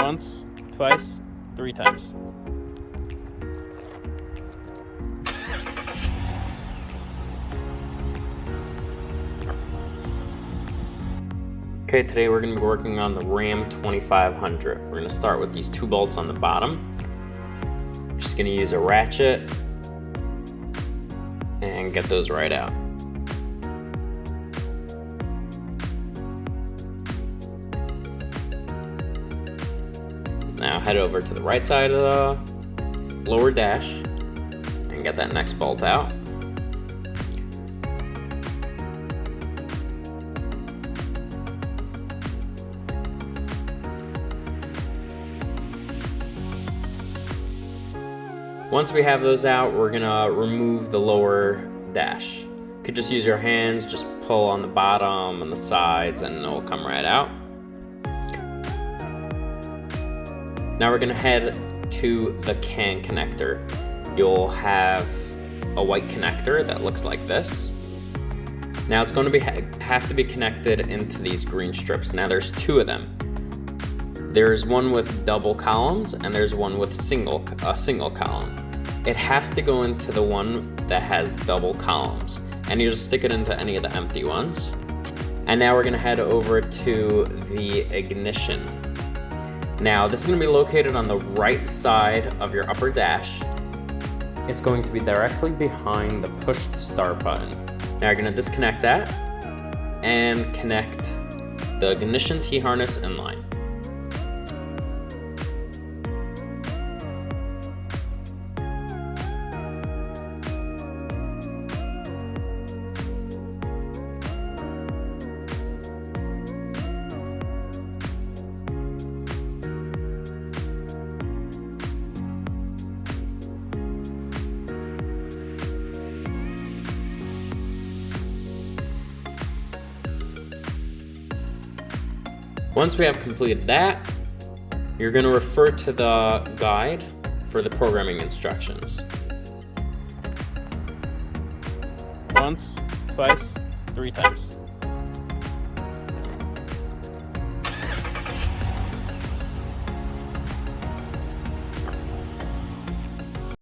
Once, twice, 3 times. Okay, today we're going to be working on the Ram 2500. We're going to start with these 2 bolts on the bottom. Just going to use a ratchet and get those right out. Now head over to the right side of the lower dash and get that next bolt out. Once we have those out, we're gonna remove the lower dash. You could just use your hands, just pull on the bottom and the sides and it'll come right out. Now we're gonna head to the CAN connector. You'll have a white connector that looks like this. Now it's going to have to be connected into these green strips. Now there's 2 of them. There's one with double columns and there's one with a single column. It has to go into the one that has double columns, and you just stick it into any of the empty ones. And now we're gonna head over to the ignition. Now this is gonna be located on the right side of your upper dash. It's going to be directly behind the push to start button. Now you're gonna disconnect that and connect the ignition T-harness inline. Once we have completed that, you're going to refer to the guide for the programming instructions. Once, twice, 3 times.